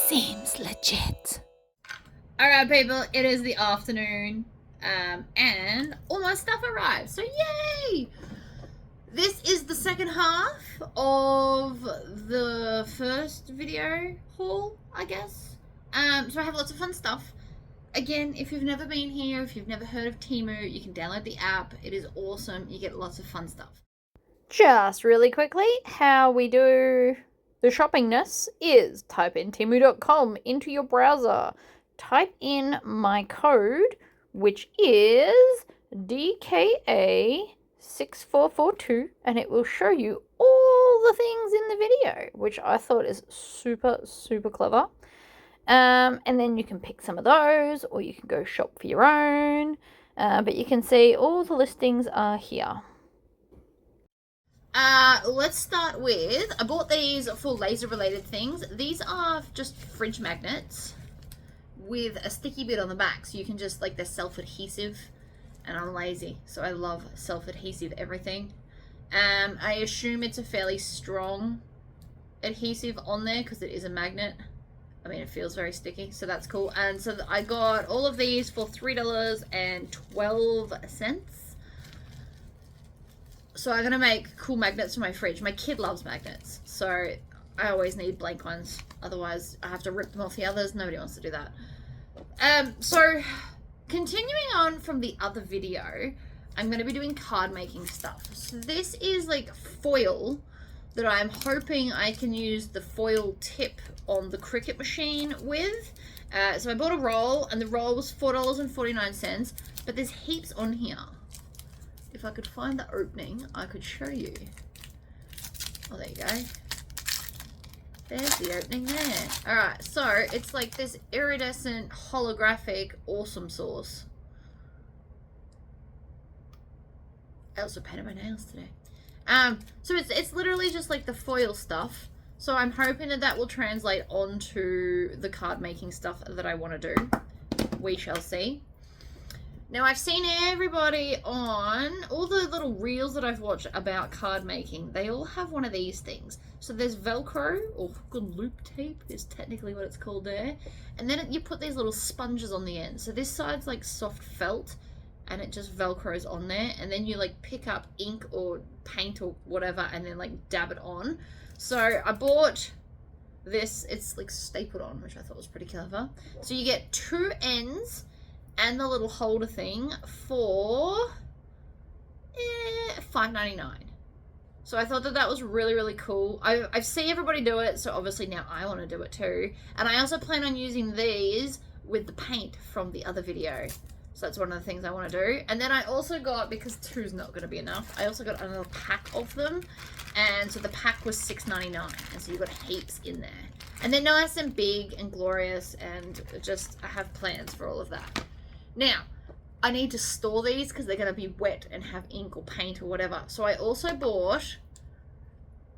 Seems legit. Alright, people, it is the afternoon, and all my stuff arrived, so yay! This is the second half of the first video haul, I guess. So I have lots of fun stuff. Again, if you've never been here, if you've never heard of Temu, you can download the app. It is awesome. You get lots of fun stuff. Just really quickly, how we do the shoppingness is type in temu.com into your browser. Type in my code, which is DKA6442, and it will show you all the things in the video, which I thought is super, super clever. And then you can pick some of those, or you can go shop for your own. But you can see all the listings are here. Let's start with, I bought these for laser related things. These are just fridge magnets with a sticky bit on the back, so you can just, like, they're self-adhesive, and I'm lazy, so I love self-adhesive everything. I assume it's a fairly strong adhesive on there because it is a magnet. I mean, it feels very sticky, so that's cool. And so I got all of these for $3.12. So I'm gonna make cool magnets for my fridge. My kid loves magnets, so I always need blank ones. Otherwise, I have to rip them off the others. Nobody wants to do that. So continuing on from the other video, I'm gonna be doing card making stuff. So this is like foil that I'm hoping I can use the foil tip on the Cricut machine with. So I bought a roll, and the roll was $4.49, but there's heaps on here. If I could find the opening, I could show you. Oh, there you go. There's the opening there. Alright, so it's like this iridescent holographic awesome sauce. I also painted my nails today. So it's literally just like the foil stuff. So I'm hoping that that will translate onto the card making stuff that I want to do. We shall see. Now, I've seen everybody on all the little reels that I've watched about card making. They all have one of these things. So there's Velcro, or good loop tape is technically what it's called there. And then you put these little sponges on the end. So this side's like soft felt, and it just Velcros on there. And then you like pick up ink or paint or whatever, and then like dab it on. So I bought this. It's like stapled on, which I thought was pretty clever. So you get two ends and the little holder thing for $5.99. So I thought that that was really, really cool. I've seen everybody do it, so obviously now I want to do it too. And I also plan on using these with the paint from the other video. So that's one of the things I want to do. And then I also got, because two's not going to be enough, I also got another pack of them. And so the pack was $6.99. And so you've got heaps in there. And they're nice and big and glorious, and just, I have plans for all of that. Now, I need to store these because they're going to be wet and have ink or paint or whatever. So I also bought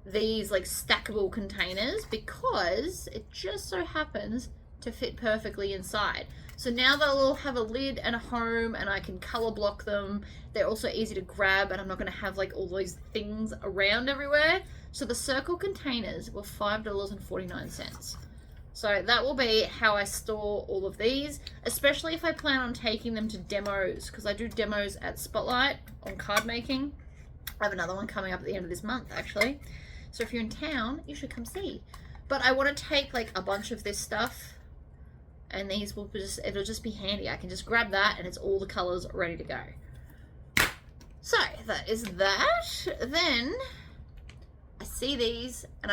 these like stackable containers because it just so happens to fit perfectly inside. So now they'll all have a lid and a home, and I can color block them. They're also easy to grab, and I'm not going to have like all those things around everywhere. So the circle containers were $5.49. So that will be how I store all of these, especially if I plan on taking them to demos, because I do demos at Spotlight on card making. I have another one coming up at the end of this month, actually. So if you're in town, you should come see. But I want to take like a bunch of this stuff, and these will just, it'll just be handy. I can just grab that, and it's all the colors ready to go. So that is that. Then I see these, and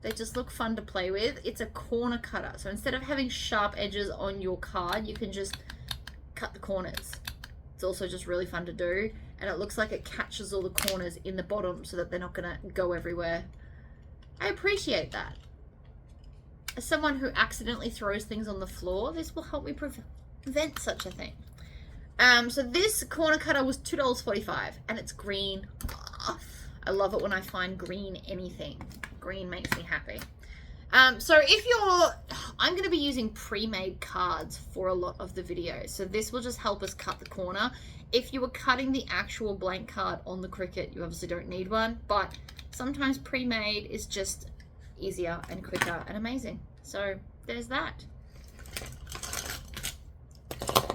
they just look fun to play with. It's a corner cutter. So instead of having sharp edges on your card, you can just cut the corners. It's also just really fun to do. And it looks like it catches all the corners in the bottom so that they're not going to go everywhere. I appreciate that. As someone who accidentally throws things on the floor, this will help me prevent such a thing. So this corner cutter was $2.45, and it's green. Oh, I love it when I find green anything. Green makes me happy. So if I'm going to be using pre-made cards for a lot of the videos. So this will just help us cut the corner. If you were cutting the actual blank card on the Cricut, you obviously don't need one. But sometimes pre-made is just easier and quicker and amazing. So there's that.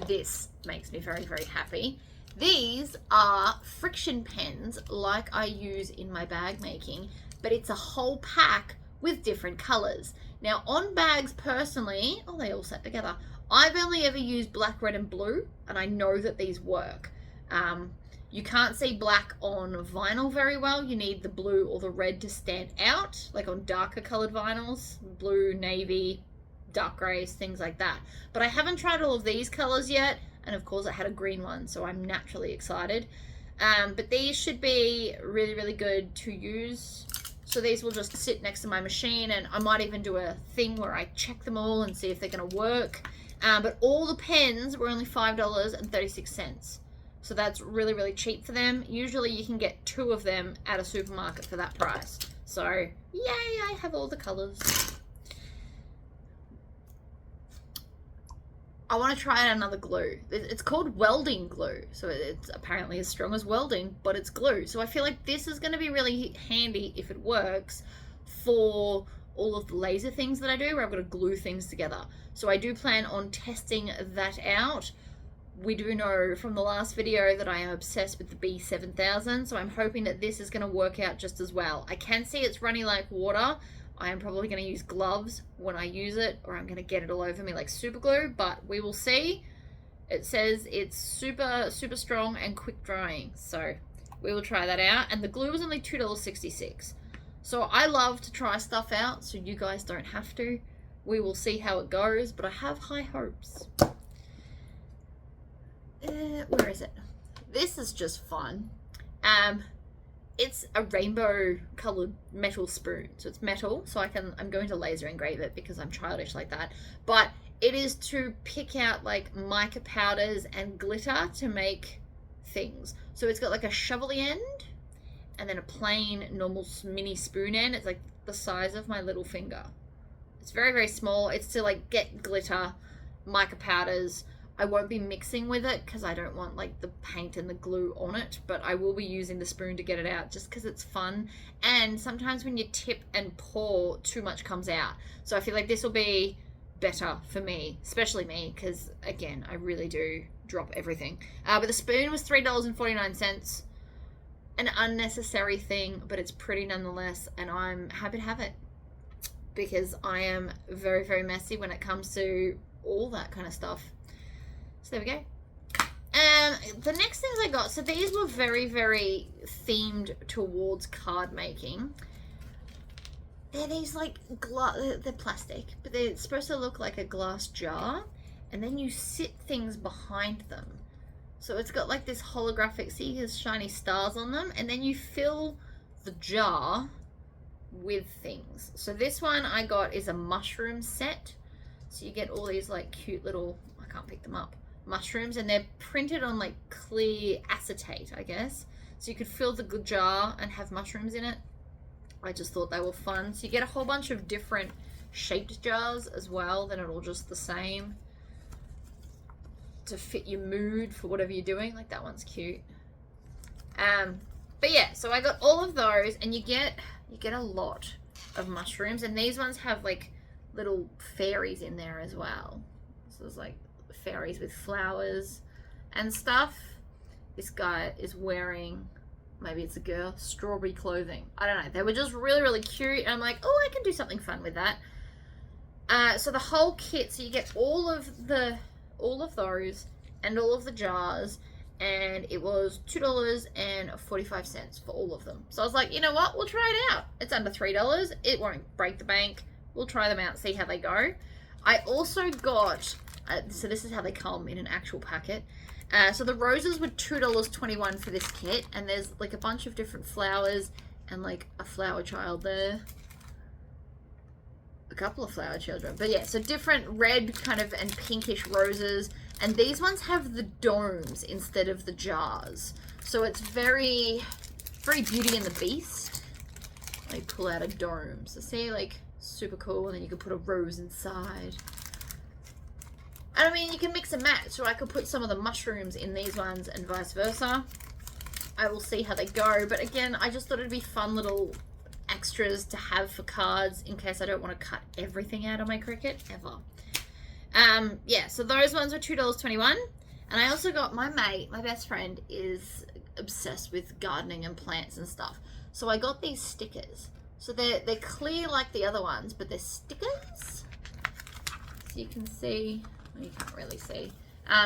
This makes me very, very happy. These are friction pens like I use in my bag making, but it's a whole pack with different colors. Now on bags personally, oh, they all sat together. I've only ever used black, red, and blue, and I know that these work. You can't see black on vinyl very well. You need the blue or the red to stand out, like on darker colored vinyls, blue, navy, dark grays, things like that. But I haven't tried all of these colors yet, and of course I had a green one, so I'm naturally excited. But these should be really, really good to use. So these will just sit next to my machine, and I might even do a thing where I check them all and see if they're going to work. But all the pens were only $5.36. So that's really, really cheap for them. Usually you can get 2 of them at a supermarket for that price. So yay, I have all the colors. I want to try out another glue. It's called welding glue. So it's apparently as strong as welding, but it's glue. So I feel like this is going to be really handy if it works for all of the laser things that I do where I've got to glue things together. So I do plan on testing that out. We do know from the last video that I am obsessed with the B7000, so I'm hoping that this is going to work out just as well. I can see it's running like water. I am probably going to use gloves when I use it, or I'm going to get it all over me like super glue, but we will see. It says it's super, super strong and quick drying, so we will try that out. And the glue was only $2.66. So I love to try stuff out, so you guys don't have to. We will see how it goes, but I have high hopes. Where is it? This is just fun. It's a rainbow colored metal spoon. So it's metal, so I'm going to laser engrave it because I'm childish like that. But it is to pick out like mica powders and glitter to make things. So it's got like a shovelly end and then a plain normal mini spoon end. It's like the size of my little finger. It's very, very small. It's to like get glitter, mica powders. I won't be mixing with it because I don't want like the paint and the glue on it, but I will be using the spoon to get it out just because it's fun. And sometimes when you tip and pour, too much comes out. So I feel like this will be better for me, especially me, because again, I really do drop everything. But the spoon was $3.49. An unnecessary thing, but it's pretty nonetheless, and I'm happy to have it because I am very, very messy when it comes to all that kind of stuff. So there we go. The next things I got, so these were very, very themed towards card making. They're these like they're plastic, but they're supposed to look like a glass jar, and then you sit things behind them. So it's got like this holographic, see there's shiny stars on them, and then you fill the jar with things. So this one I got is a mushroom set. So you get all these like cute little, I can't pick them up, mushrooms, and they're printed on like clear acetate, I guess. So you could fill the jar and have mushrooms in it. I just thought they were fun. So you get a whole bunch of different shaped jars as well. They're not all just the same, to fit your mood for whatever you're doing. Like that one's cute. But yeah, so I got all of those, and you get a lot of mushrooms, and these ones have like little fairies in there as well. So there's like fairies with flowers and stuff. This guy is wearing, maybe it's a girl, strawberry clothing. I don't know. They were just really, really cute. And I'm like, oh, I can do something fun with that. So the whole kit, so you get all of those and all of the jars, and it was $2.45 for all of them. So I was like, you know what? We'll try it out. It's under $3. It won't break the bank. We'll try them out, see how they go. I also got, so this is how they come in an actual packet. So the roses were $2.21 for this kit, and there's like a bunch of different flowers and like a flower child there. A couple of flower children, but yeah, so different red kind of and pinkish roses, and these ones have the domes instead of the jars. So it's very, very Beauty and the Beast. They pull out a dome. So see, like, super cool, and then you can put a rose inside. And I mean, you can mix and match, so I could put some of the mushrooms in these ones and vice versa. I will see how they go, but again, I just thought it'd be fun little extras to have for cards in case I don't want to cut everything out of my Cricut ever. Yeah, so those ones were $2.21. And I also got my mate, my best friend, is obsessed with gardening and plants and stuff. So I got these stickers. So they're clear like the other ones, but they're stickers. So you can see, well, you can't really see.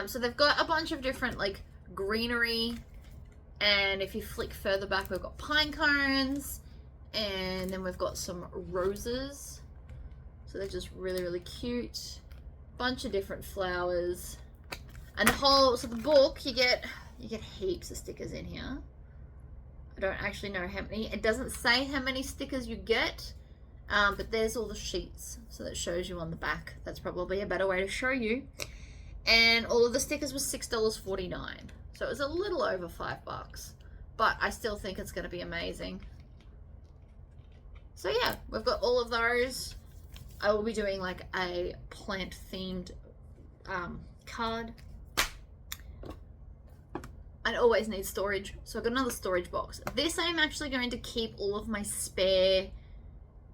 So they've got a bunch of different like greenery, and if you flick further back, we've got pine cones, and then we've got some roses. So they're just really, really cute. Bunch of different flowers. And so the book, you get heaps of stickers in here. I don't actually know how many. It doesn't say how many stickers you get, but there's all the sheets. So that shows you on the back. That's probably a better way to show you. And all of the stickers was $6.49. So it was a little over $5, but I still think it's going to be amazing. So yeah, we've got all of those. I will be doing like a plant themed card. I always need storage, so I've got another storage box. This I'm actually going to keep all of my spare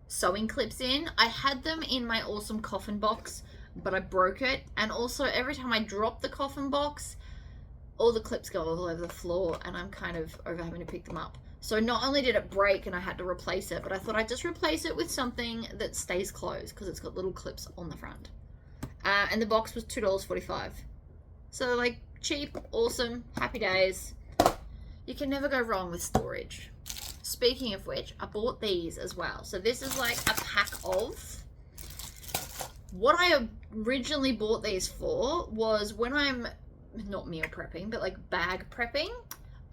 sewing clips in. I had them in my awesome coffin box, but I broke it, and also every time I drop the coffin box, all the clips go all over the floor, and I'm kind of over having to pick them up. So not only did it break and I had to replace it, but I thought I'd just replace it with something that stays closed because it's got little clips on the front. And the box was $2.45. So like cheap, awesome, happy days. You can never go wrong with storage. Speaking of which, I bought these as well. So this is like a pack of. What I originally bought these for was when I'm not meal prepping, but like bag prepping,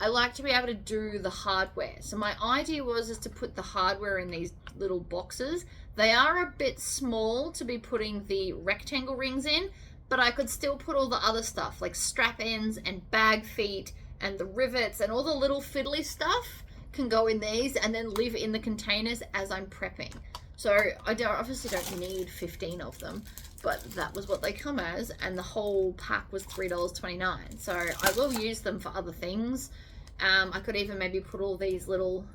I like to be able to do the hardware. So my idea was to put the hardware in these little boxes. They are a bit small to be putting the rectangle rings in, but I could still put all the other stuff like strap ends and bag feet and the rivets and all the little fiddly stuff can go in these and then live in the containers as I'm prepping. So I obviously don't need 15 of them, but that was what they come as, and the whole pack was $3.29. So I will use them for other things. I could even maybe put all these little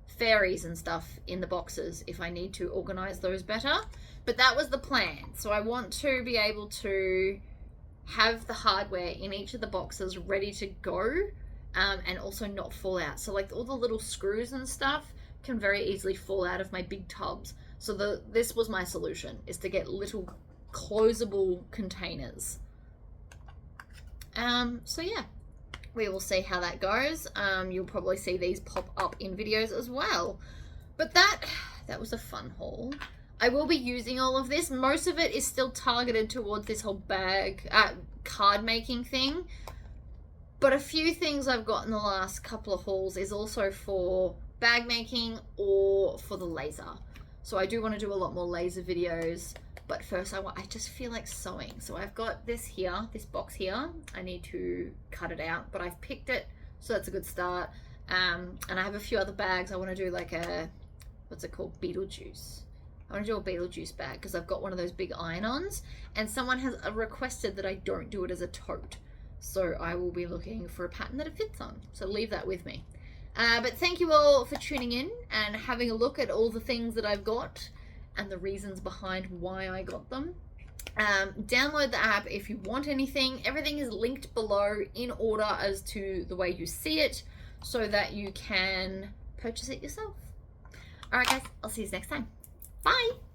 fairies and stuff in the boxes if I need to organize those better. But that was the plan. So I want to be able to have the hardware in each of the boxes ready to go, and also not fall out. So like all the little screws and stuff can very easily fall out of my big tubs. So this was my solution, is to get little closable containers. So yeah, we will see how that goes. You'll probably see these pop up in videos as well. But that was a fun haul. I will be using all of this. Most of it is still targeted towards this whole bag card making thing. But a few things I've got in the last couple of hauls is also for bag making or for the laser. So I do want to do a lot more laser videos. But first I just feel like sewing. So I've got this here, this box here. I need to cut it out, but I've picked it, so that's a good start. And I have a few other bags. I want to do like a, what's it called? Beetlejuice. I want to do a Beetlejuice bag because I've got one of those big iron-ons, and someone has requested that I don't do it as a tote. So I will be looking for a pattern that it fits on. So leave that with me. But thank you all for tuning in and having a look at all the things that I've got and the reasons behind why I got them. Download the app if you want anything. Everything is linked below in order as to the way you see it, so that you can purchase it yourself. Alright guys, I'll see you next time. Bye!